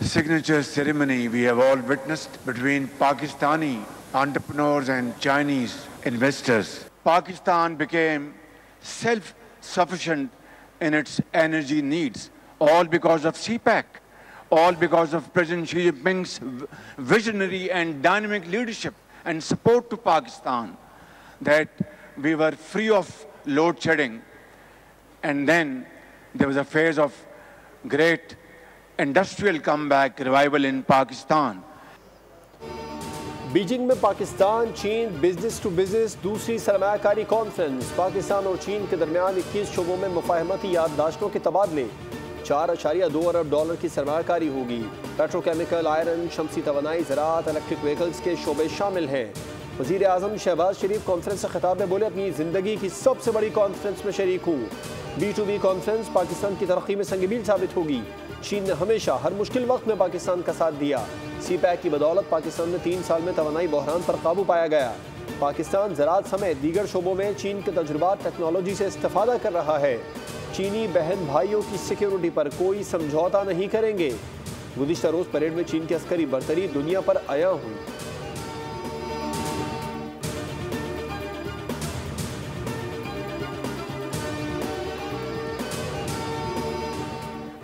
signature ceremony we have all witnessed between Pakistani entrepreneurs and Chinese investors. Pakistan became self-sufficient in its energy needs, all because of CPEC, all because of President Xi Jinping's visionary and dynamic leadership and support to Pakistan, that we were free of load shedding. And then there was a phase of great industrial comeback, revival in Pakistan. Beijing में पाकिस्तान चीन business to business दूसरी सरमायाकारी conference. Pakistan और चीन के दरमियान 21 शोबों में मुफाहमती याददाश्तों के तबादले। 4.2 अरब डॉलर की सरमायाकारी होगी। पेट्रोकेमिकल, आयरन, शमसी तवानाई, ज़राअत, इलेक्ट्रिक व्हीकल्स के शोबे शामिल हैं। वज़ीर आज़म शहबाज शरीफ कॉन्फ्रेंस से खिताब में बोले, अपनी ज़िंदगी की सबसे बड़ी कॉन्फ्रेंस में शरीक हूँ। B2B कॉन्फ्रेंस पाकिस्तान की तरक्की में संगीन साबित होगी। चीन ने हमेशा हर मुश्किल वक्त में पाकिस्तान का साथ दिया। CPEC की बदौलत पाकिस्तान में 3 साल में तवानाई बहरान पर काबू पाया गया। पाकिस्तान ज़राअत समेत दीगर शोबों में चीन के तजुर्बात टेक्नोलॉजी से इस्तेफादा कर रहा है। चीनी बहन भाइयों की सिक्योरिटी पर कोई समझौता नहीं करेंगे। गुज़िश्ता रोज़ परेड में चीन की अस्करी बर्तरी दुनिया पर आया हुई।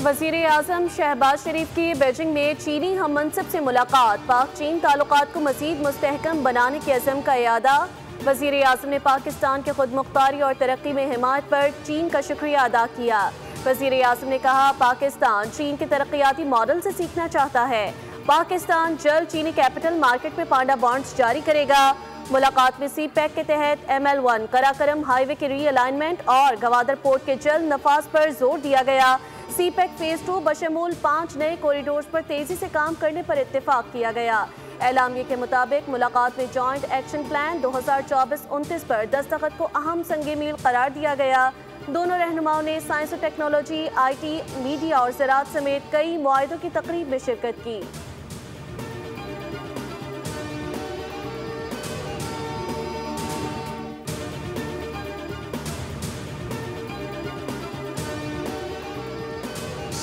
वज़ीर आज़म शहबाज शरीफ की बीजिंग में चीनी हम मनसब से मुलाकात। पाक चीन ताल्लुकात को मज़ीद मुस्तहकम बनाने के अज़म का इरादा। वज़ीर आज़म ने पाकिस्तान के खुद मुख्तारी और तरक्की में हिमायत पर चीन का शुक्रिया अदा किया। वज़ीर आज़म ने कहा, पाकिस्तान चीन के तरक्याती मॉडल से सीखना चाहता है। पाकिस्तान जल्द चीनी कैपिटल मार्केट में पांडा बॉन्ड्स जारी करेगा। मुलाकात में CPEC के तहत ML1 कराकरम हाईवे के रीअलाइनमेंट और गवादर पोर्ट के जल्द नफाज पर जोर दिया गया। CPEC फेज 2 बशमूल 5 नए कॉरिडोर्स पर तेजी से काम करने पर इत्तेफाक किया गया। एलामिया के मुताबिक मुलाकात में जॉइंट एक्शन प्लान 2024-29 पर दस्तखत को अहम संगे मील करार दिया गया। दोनों रहनुमाओं ने साइंस और टेक्नोलॉजी, IT, मीडिया और ज़राअत समेत कई मुआहिदों की तकरीब में शिरकत की।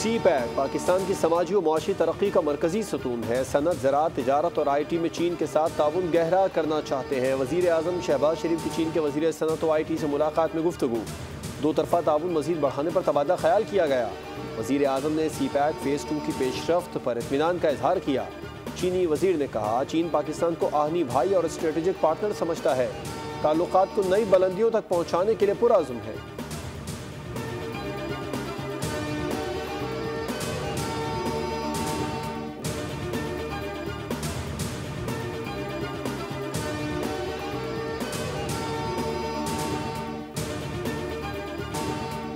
CPEC पाकिस्तान की समाजी और मुआशी तरक्की का मरकजी सतून है। सनत, ज़राअत, तिजारत और IT में चीन के साथ ताउन गहरा करना चाहते हैं। वज़ीर आज़म शहबाज शरीफ की चीन के वज़ीर सनत और IT से मुलाकात में गुफ्तगू। दो तरफ़ा ताउन मज़ीद बढ़ाने पर तबादला ख्याल किया गया। वज़ीर आज़म ने CPEC फेज़ 2 की पेशरफ्त पर इत्मीनान का इजहार किया। चीनी वज़ीर ने कहा, चीन पाकिस्तान को आहनी भाई और स्ट्रेटेजिक पार्टनर समझता है। ताल्लुकात को नई बुलंदियों तक पहुँचाने के लिए पुरअज़्म है।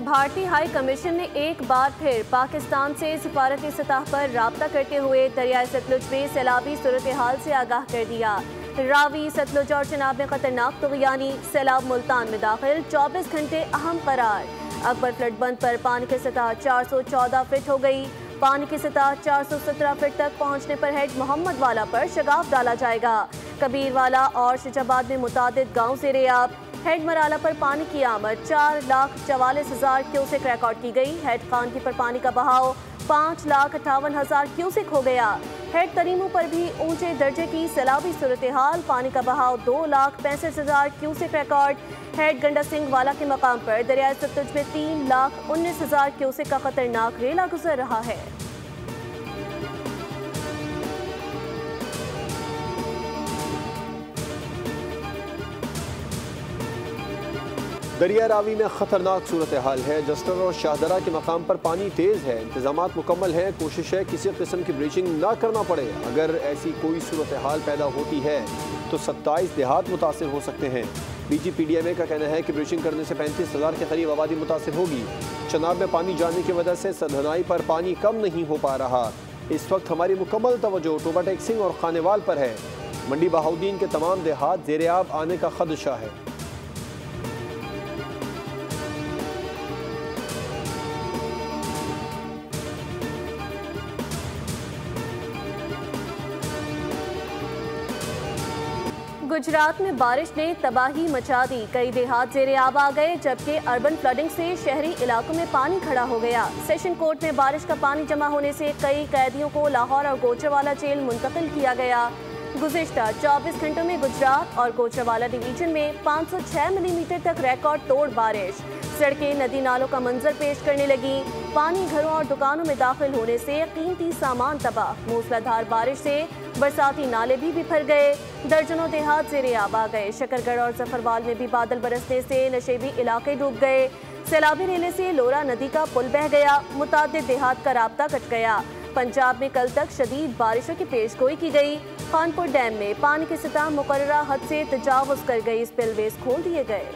भारतीय हाई कमीशन ने एक बार फिर पाकिस्तान से सिफारती सतह पर राब्ता करते हुए दरियाए सतलुज में सैलाबी सूरत हाल से आगाह कर दिया। रावी, सतलुज और चिनाब में खतरनाक तुग़यानी, सैलाब मुल्तान में दाखिल, 24 घंटे अहम करार। अकबर फ्लड बंद पर पानी की सतह 414 फीट हो गई। पानी की सतह 417 फीट तक पहुँचने पर हेड मोहम्मद वाला पर शगाफ डाला जाएगा। कबीरवाला और शिजाबाद में मुतादिद गाँव ज़ेर-ए-आब। हेड मराला पर पानी की आमद 4,44,000 क्यूसेक रिकॉर्ड की गई। हेड खानकी पर पानी का बहाव 5,58,000 क्यूसेक हो गया। हेड तरीमू पर भी ऊंचे दर्जे की सैलाबी सूरत हाल, पानी का बहाव 2,65,000 क्यूसेक रिकॉर्ड। हेड गंडा सिंह वाला के मकाम पर दरियाए सतलुज में 3,19,000 क्यूसेक का खतरनाक रेला गुजर रहा है। दरिया रावी में खतरनाक सूरत हाल है। जस्टर और शाहदरा के मकाम पर पानी तेज़ है। इंतजामात मुकम्मल हैं। कोशिश है किसी किस्म की ब्रीचिंग ना करना पड़े। अगर ऐसी कोई सूरत हाल पैदा होती है तो 27 देहात मुतासिर हो सकते हैं। BGPDMA का कहना है कि ब्रीचिंग करने से 35,000 के करीब आबादी मुतासिर होगी। चनाब में पानी जाने की वजह से सधनाई पर पानी कम नहीं हो पा रहा। इस वक्त हमारी मुकम्मल तवज्जो टोबा टेक्सिंग और खानेवाल पर है। मंडी बहाउद्दीन के तमाम देहात ज़ेर-ए-आब आने का खदशा है। गुजरात में बारिश ने तबाही मचा दी। कई देहात ज़ेरे-आब आ गए, जबकि अर्बन फ्लडिंग से शहरी इलाकों में पानी खड़ा हो गया। सेशन कोर्ट में बारिश का पानी जमा होने से कई कैदियों को लाहौर और गोचरवाला जेल मुंतकिल किया गया। गुज़िश्ता 24 घंटों में गुजरात और गोचरवाला डिवीजन में 506 मिलीमीटर तक रिकॉर्ड तोड़ बारिश। सड़कें नदी नालों का मंजर पेश करने लगी। पानी घरों और दुकानों में दाखिल होने से कीमती सामान तबाह। मूसलाधार बारिश से बरसाती नाले भी बिफर गए। दर्जनों देहात ज़ेरे-आब आ गए। शकरगढ़ और जफरवाल में भी बादल बरसने से नशेबी इलाके डूब गए। सैलाबी रेले से लोरा नदी का पुल बह गया। मुतादिद देहात का राब्ता कट गया। पंजाब में कल तक शदीद बारिशों की पेशगोई की गई। खानपुर डैम में पानी की सतह मुकर्ररा हद से तजावुज कर गई। स्पिलवेज खोल दिए गए।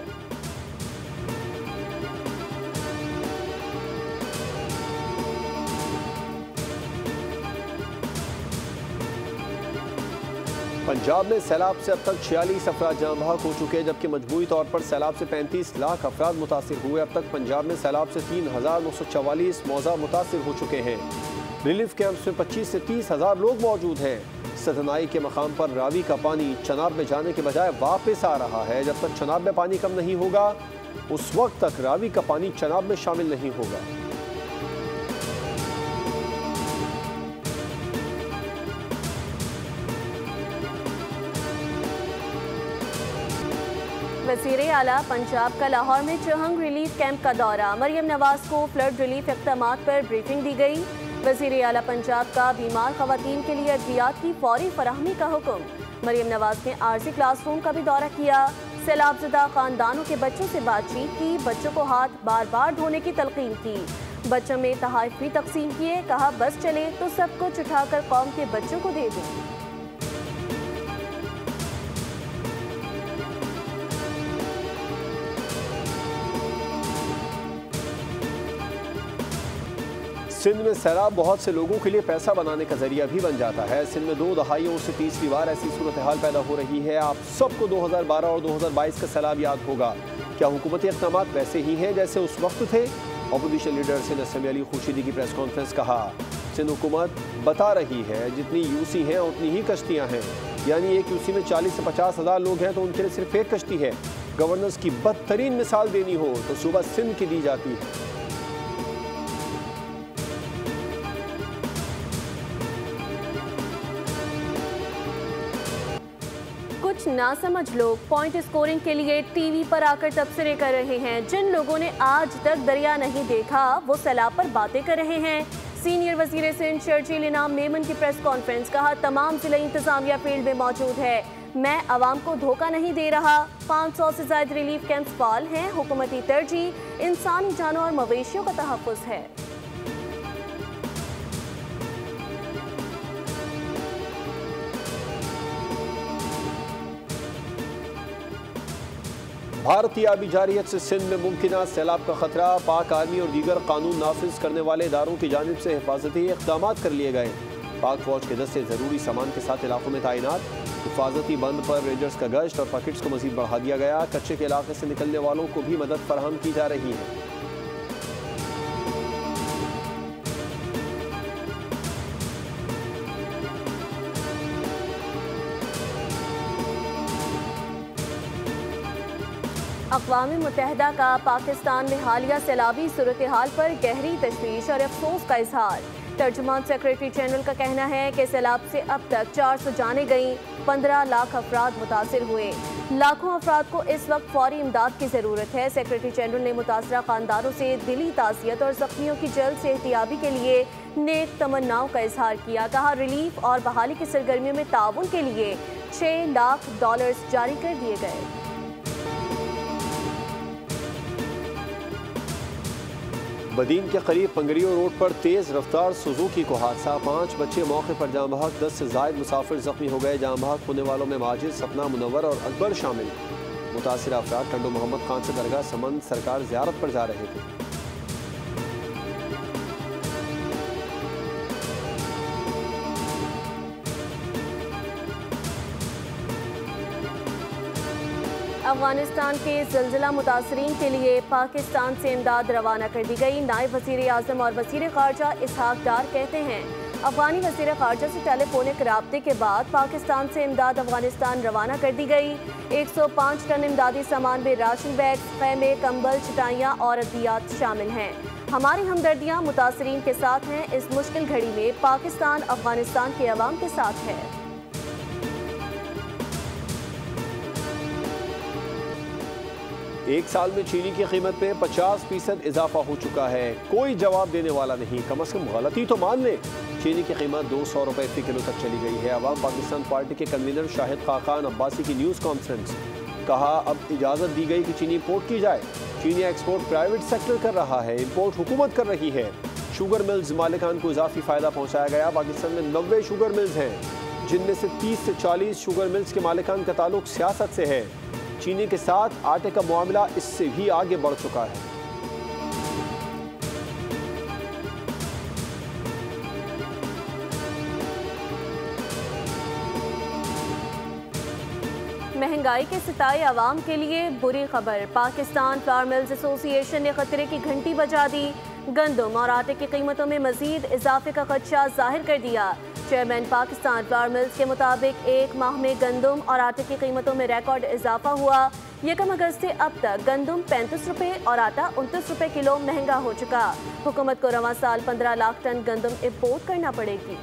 पंजाब में सैलाब से अब तक 46 अफराद जाँ बहक हो चुके हैं, जबकि मजमूई तौर पर सैलाब से 35 लाख अफराद मुतासिर हुए। अब तक पंजाब में सैलाब से 3,944 मौजा मुतासिर हो चुके हैं। रिलीफ कैंप्स में 25 से 30 हज़ार लोग मौजूद हैं। सतनाई के मकाम पर रावी का पानी चनाब में जाने के बजाय वापस आ रहा है। जब तक चनाब में पानी कम नहीं होगा, उस वक्त तक रावी का पानी चनाब में शामिल नहीं होगा। वज़ीर आला पंजाब का लाहौर में चुहंग रिलीफ कैंप का दौरा। मरियम नवाज को फ्लड रिलीफ इक़दामात पर ब्रीफिंग दी गई। वज़ीर आला पंजाब का बीमार ख़वातीन के लिए अद्वियात की फौरी फराहमी का हुक्म। मरियम नवाज ने आरजी क्लासरूम का भी दौरा किया। सैलाबज़दा ख़ानदानों के बच्चों से बातचीत की। बच्चों को हाथ बार बार धोने की तलकीन की। बच्चों में तोहफ़े भी तकसीम किए। कहा बस चले तो सब कुछ उठाकर कौम के बच्चों को दे दूँ। सिंध में सैलाब बहुत से लोगों के लिए पैसा बनाने का जरिया भी बन जाता है। सिंध में 2 दहाइयों से तीसरी बार ऐसी सूरत हाल पैदा हो रही है। आप सबको 2012 और 2022 का सैलाब याद होगा। क्या हुकूमती इक़दामात वैसे ही हैं जैसे उस वक्त थे? Opposition leader Sindh assembly Ali Khurshidi की प्रेस कॉन्फ्रेंस। कहा सिंध हुकूमत बता रही है जितनी यूसी हैं उतनी ही कश्तियाँ हैं, यानी एक यूसी में 40 से 50 हज़ार लोग हैं तो उनके लिए सिर्फ एक कश्ती है। गवर्नेंस की बदतरीन मिसाल देनी हो तो सूबा सिंध की दी जाती है। कुछ नासमझ लोग पॉइंट स्कोरिंग के लिए टीवी पर आकर तबसरे कर रहे हैं। जिन लोगों ने आज तक दरिया नहीं देखा वो सैलाब पर बातें कर रहे हैं। सीनियर वजीर सिंध शर्जील इनाम मेमन की प्रेस कॉन्फ्रेंस। कहा तमाम जिला इंतजामिया फील्ड में मौजूद है। मैं आवाम को धोखा नहीं दे रहा। 500 से ज्यादा रिलीफ कैंप्स फाल हैं। हुकूमती तरजीह इंसानी जानों और मवेशियों का तहफ़्फ़ुज़ है। भारतीय आबी जारियत से सिंध में मुमकिन सैलाब का खतरा। पाक आर्मी और दीगर कानून नाफिज करने वाले इदारों की जानिब से हिफाजती इक़दामात कर लिए गए। पाक फौज के दस्ते ज़रूरी सामान के साथ इलाकों में तैनात। हिफाजती बंद पर रेंजर्स का गश्त और पैकेट्स को मजीद बढ़ा दिया गया। कच्चे के इलाके से निकलने वालों को भी मदद फराहम की जा रही है। अक़वाम मुत्तहिदा का पाकिस्तान में हालिया सैलाबी सूरत हाल पर गहरी तशवीश और अफसोस का इजहार। तर्जुमान सेक्रेटरी जनरल का कहना है कि सैलाब से अब तक 400 जानें गईं, 15 लाख अफराद मुतासिर हुए। लाखों अफराद को इस वक्त फौरी इमदाद की ज़रूरत है। सेक्रेटरी जनरल ने मुतासरा खानदानों से दिली ताज़ियत और ज़ख्मियों की जल्द सेहतियाबी के लिए नेक तमन्नाओं का इजहार किया। कहा रिलीफ और बहाली की सरगर्मियों में ताउन के लिए $6 लाख जारी कर दिए गए। बदीन के करीब पंगरियो रोड पर तेज़ रफ्तार सुजुकी को हादसा। 5 बच्चे मौके पर जाँ बहक, 10 से ज़ायद मुसाफिर जख्मी हो गए। जाँ बहक होने वालों में माजिद, सपना, मुनव्वर और अकबर शामिल। मुतासिर अफराद टंडो मोहम्मद खान से दरगाह समंद सरकार ज़ियारत पर जा रहे थे। अफगानिस्तान के ज़िलज़िला मुतासरीन के लिए पाकिस्तान से इमदाद रवाना कर दी गई। नायब वज़ीर आज़म और वज़ीर ख़ारजा इसहाक डार कहते हैं अफगानी वज़ीर ख़ारजा से टेलीफोनिक राब्ते के बाद पाकिस्तान से इमदाद अफगानिस्तान रवाना कर दी गई। 105 टन इमदादी सामान में राशन बैग, खैमे, कंबल, चटाइयाँ और अद्वियात शामिल हैं। हमारी हमदर्दियाँ मुतासरीन के साथ हैं। इस मुश्किल घड़ी में पाकिस्तान अफगानिस्तान के अवाम के साथ है। एक साल में चीनी की कीमत में 50% इजाफा हो चुका है। कोई जवाब देने वाला नहीं, कम अज कम गलती तो मान ले। चीनी की कीमत 200 रुपए फी किलो तक चली गई है। अवाम पाकिस्तान पार्टी के कन्वीनर शाहिद खाकान अब्बासी की न्यूज़ कॉन्फ्रेंस, कहा अब इजाज़त दी गई कि चीनी इम्पोर्ट की जाए। चीनी एक्सपोर्ट प्राइवेट सेक्टर कर रहा है, इम्पोर्ट हुकूमत कर रही है। शुगर मिल्स मालिकान को इजाफी फ़ायदा पहुँचाया गया। पाकिस्तान में 90 शुगर मिल्स हैं, जिनमें से 30 से 40 शुगर मिल्स के मालिकान का ताल्लुक सियासत से है। चीनी के साथ आटे का मामला इससे भी आगे बढ़ चुका है। महंगाई के सिताए आवाम के लिए बुरी खबर। पाकिस्तान फ्लावर मिल्स एसोसिएशन ने खतरे की घंटी बजा दी। गंदम और आटे की कीमतों में मजीद इजाफे का खदशा जाहिर कर दिया। चेयरमैन पाकिस्तान फ्लावर मिल्स के मुताबिक एक माह में गंदम और आटे की कीमतों में रिकॉर्ड इजाफा हुआ। 1 अगस्त से अब तक गंदम 35 रुपये और आटा 29 रुपये किलो महंगा हो चुका। हुकूमत को रवां साल 15 लाख टन गंदम इम्पोर्ट करना पड़ेगी।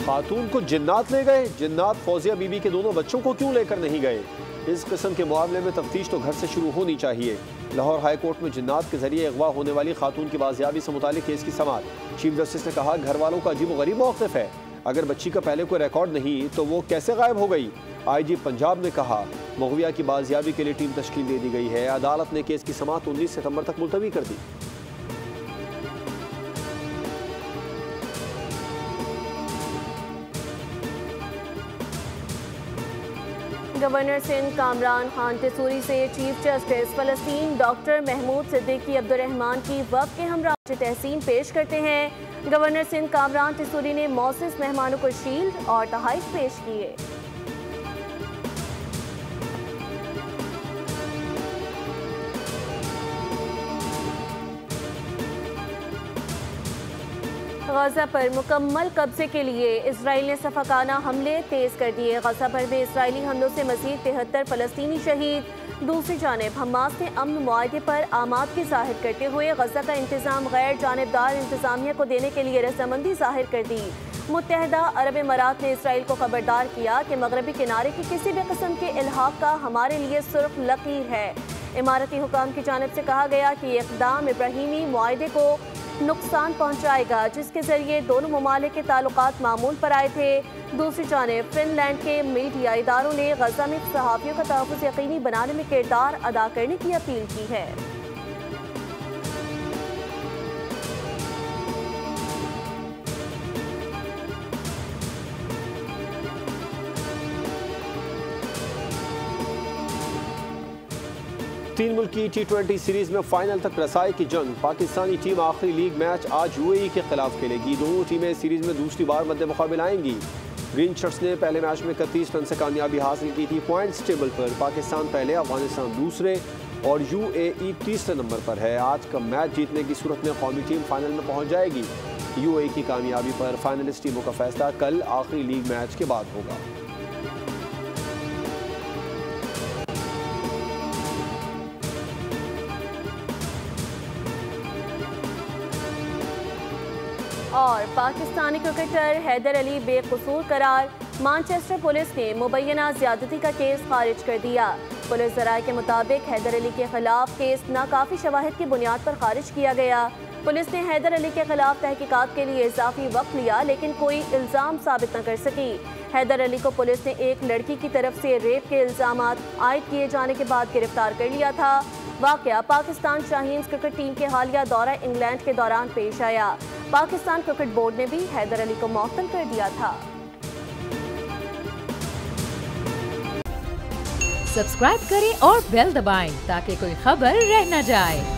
खातून को जिन्नात ले गए। जिन्नात फौजिया बीबी के दोनों बच्चों को क्यों लेकर नहीं गए? इस किस्म के मामले में तफ्तीश तो घर से शुरू होनी चाहिए। लाहौर हाई कोर्ट में जिन्नात के जरिए अगवा होने वाली खातून की बाजियाबी से मुतालिक केस की समाअत। चीफ जस्टिस ने कहा, घर वालों का अजीब गरीब मौक़िफ़ है। अगर बच्ची का पहले कोई रिकॉर्ड नहीं तो वो कैसे गायब हो गई? IG पंजाब ने कहा, मगविया की बाजियाबी के लिए टीम तश्कील दे दी गई है। अदालत ने केस की समाअत 19 सितंबर तक मुलतवी कर दी। गवर्नर सिंध कामरान खान टिसूरी से चीफ जस्टिस फ़लस्तीन डॉक्टर महमूद सिद्दीकी अब्दुर्रहमान की वफ़द के हमरा तहसीन पेश करते हैं। गवर्नर सिंध कामरान टिसूरी ने मौसिस मेहमानों को शील्ड और तोहफ़े पेश किए। गजा पर मुकम्मल कब्जे के लिए इसराइल ने सफाकाना हमले तेज कर दिए। गजा भर में इसराइली हमलों से मजीद 73 फ़लस्तीनी शहीद। दूसरी जानिब हमास ने अमन मुआहदे पर आमादगी जाहिर करते हुए गजा का इंतजाम गैर जानिबदार इंतजामिया को देने के लिए रजामंदी जाहिर कर दी। मुत्तहदा अरब अमारात ने इसराइल को खबरदार किया कि मगरबी किनारे की किसी भी किस्म के इल्हाक का हमारे लिए सुर्ख लकीर है। इमारती हुकाम की जानिब से कहा गया कि इक़दाम इब्राहीमी मुआहदे को नुकसान पहुंचाएगा, जिसके जरिए दोनों ममालिक के ताल्लुकात मामूल पर आए थे। दूसरी जानिब फिनलैंड के मीडिया इदारों ने गजा में सहाफ़ियों का तहफ़्फ़ुज़ यकीनी बनाने में किरदार अदा करने की अपील की है। तीन मुल्की T20 सीरीज में फाइनल तक रसाई की जंग। पाकिस्तानी टीम आखिरी लीग मैच आज UAE के खिलाफ खेलेगी। दोनों टीमें सीरीज में दूसरी बार मद्दे मुकाबिल आएंगी। ग्रीन शर्ट्स ने पहले मैच में 31 रन से कामयाबी हासिल की थी। पॉइंट्स टेबल पर पाकिस्तान पहले, अफगानिस्तान दूसरे और UAE तीसरे नंबर पर है। आज का मैच जीतने की सूरत में कौमी टीम फाइनल में पहुँच जाएगी। UAE की कामयाबी पर फाइनलिस्ट टीमों का फैसला कल आखिरी लीग मैच के बाद होगा। और पाकिस्तानी क्रिकेटर हैदर अली बेकसूर करार। मानचेस्टर पुलिस ने मुबैना ज्यादती का केस खारिज कर दिया। पुलिस ज़राए के मुताबिक हैदर अली के खिलाफ केस नाकाफी शवाहिद की बुनियाद पर खारिज किया गया। पुलिस ने हैदर अली के खिलाफ तहकीकात के लिए इजाफी वक्त लिया, लेकिन कोई इल्ज़ाम साबित न कर सकी। हैदर अली को पुलिस ने एक लड़की की तरफ से रेप के इल्ज़ाम आयद किए जाने के बाद गिरफ्तार कर लिया था। वाक़या पाकिस्तान शाहीन्स क्रिकेट टीम के हालिया दौरा इंग्लैंड के दौरान पेश आया। पाकिस्तान क्रिकेट बोर्ड ने भी हैदर अली को मुअत्तल कर दिया था। सब्सक्राइब करें और बेल दबाएं ताकि कोई खबर रह न जाए।